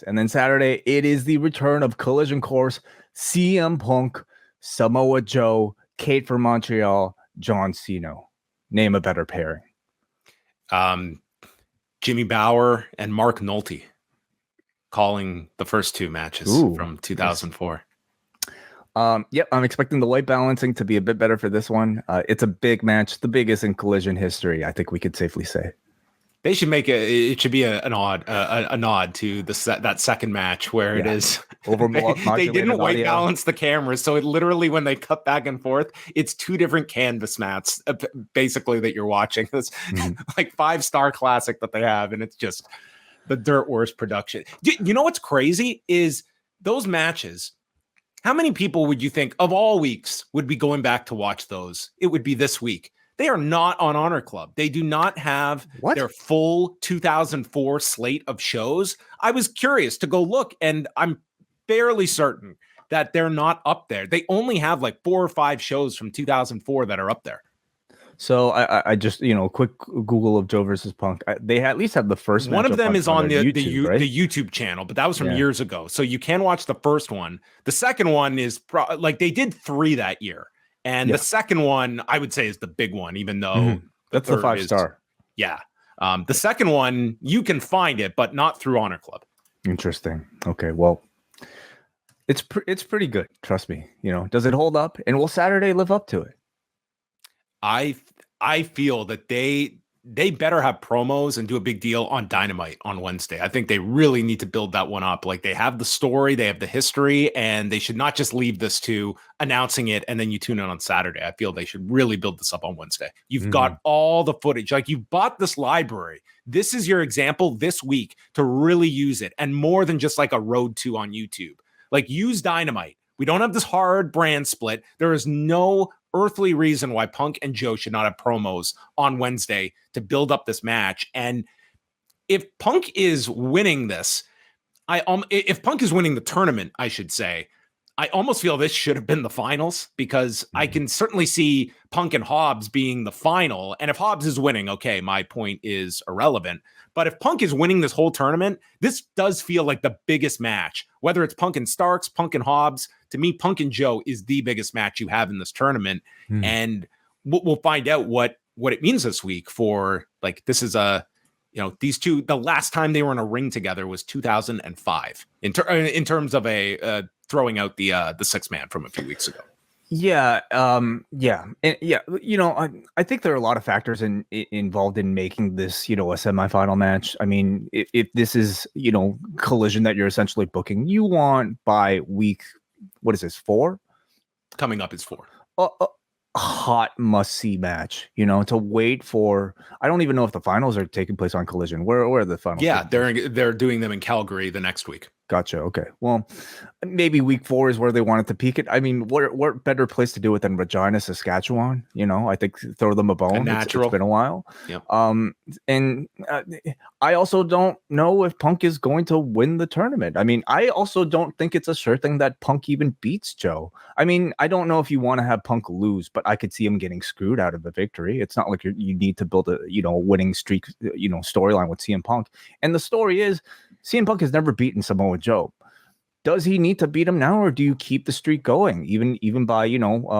And then Saturday, it is the return of Collision Course, CM Punk, Samoa Joe, Kate from Montreal, John Cena. Name a better pairing. Jimmy Bauer and Mark Nolte calling the first two matches from 2004. Yep, I'm expecting the white balancing to be a bit better for this one. It's a big match, the biggest in Collision history, I think we could safely say. They should make it should be a nod to that second match where it is over. They didn't white balance the cameras, so it literally, when they cut back and forth, it's two different canvas mats basically that you're watching. This like 5-star classic that they have, and it's just the dirt worst production. You know what's crazy is those matches. How many people would you think of all weeks would be going back to watch those? It would be this week. They are not on Honor Club. They do not have their full 2004 slate of shows. I was curious to go look, and I'm fairly certain that they're not up there. They only have like 4 or 5 shows from 2004 that are up there. So I just, quick Google of Joe versus Punk. They at least have the first one of them is on the YouTube, right? the YouTube channel, but that was from years ago. So you can watch the first one. The second one is like they did 3 that year. And the second one, I would say, is the big one, even though that's the 5-star. Yeah. The second one, you can find it, but not through Honor Club. Interesting. Okay. Well, it's pretty good. Trust me. Does it hold up? And will Saturday live up to it? I feel that they better have promos and do a big deal on Dynamite on Wednesday. I think they really need to build that one up. Like, they have the story, they have the history, and they should not just leave this to announcing it and then you tune in on Saturday. I feel they should really build this up on Wednesday. You've got all the footage. Like, you bought this library. This is your example this week to really use it, and more than just like a road to on YouTube. Like, use Dynamite. We don't have this hard brand split. There is no earthly reason why Punk and Joe should not have promos on Wednesday to build up this match. And if Punk is winning this, if Punk is winning the tournament, I should say, I almost feel this should have been the finals, because I can certainly see Punk and Hobbs being the final. And if Hobbs is winning, okay, my point is irrelevant. But if Punk is winning this whole tournament, this does feel like the biggest match. Whether it's Punk and Starks, Punk and Hobbs, to me, Punk and Joe is the biggest match you have in this tournament. And we'll find out what it means this week for, like, this is these two, the last time they were in a ring together was 2005 in terms of throwing out the 6-man from a few weeks ago. Yeah. And I think there are a lot of factors involved in making this, a semifinal match. I mean, if this is, Collision that you're essentially booking, you want by week, what is this, 4? Coming up is 4. A hot must-see match, to wait for. I don't even know if the finals are taking place on Collision. Where are the finals? Yeah, they're doing them in Calgary the next week. Gotcha. Okay. Well, maybe week 4 is where they wanted to peak it. I mean, what better place to do it than Regina, Saskatchewan? I think throw them a bone. It's been a while. Yep. And I also don't know if Punk is going to win the tournament. I mean, I also don't think it's a sure thing that Punk even beats Joe. I mean, I don't know if you want to have Punk lose, but I could see him getting screwed out of a victory. It's not like you need to build a winning streak, storyline with CM Punk. And the story is, CM Punk has never beaten Samoa Joe. Does he need to beat him now, or do you keep the streak going, even by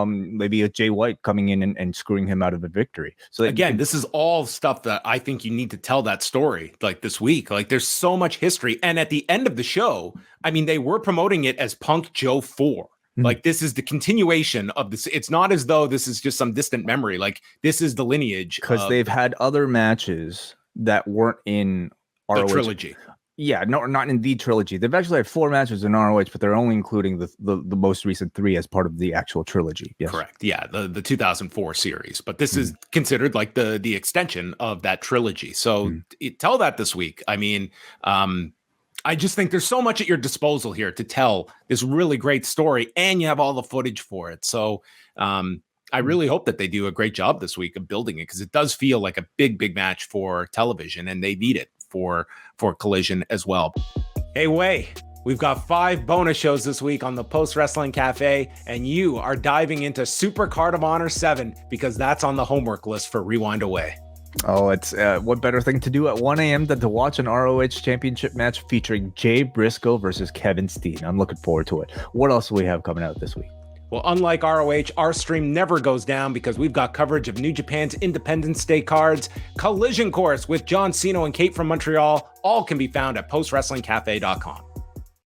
maybe a Jay White coming in and screwing him out of a victory? So again, this is all stuff that I think you need to tell that story like this week. Like, there's so much history, and at the end of the show, I mean, they were promoting it as Punk Joe 4. Like, this is the continuation of this. It's not as though this is just some distant memory. Like, this is the lineage, because they've had other matches that weren't in the trilogy. Yeah, no, not in the trilogy. They've actually had 4 matches in ROH, but they're only including the most recent 3 as part of the actual trilogy. Yes. Correct. Yeah, the 2004 series. But this is considered like the extension of that trilogy. So tell that this week. I mean, I just think there's so much at your disposal here to tell this really great story, and you have all the footage for it. So I really hope that they do a great job this week of building it, because it does feel like a big match for television, and they need it for Collision as well. Hey, we've got 5 bonus shows this week on the Post Wrestling Cafe, and you are diving into Super Card of Honor 7 because that's on the homework list for Rewind Away. Oh, it's what better thing to do at 1 a.m. than to watch an ROH championship match featuring Jay Briscoe versus Kevin Steen. I'm looking forward to it. What else do we have coming out this week? Well, unlike ROH, our stream never goes down because we've got coverage of New Japan's Independence Day cards, Collision Course with John Cena and Kate from Montreal. All can be found at postwrestlingcafe.com.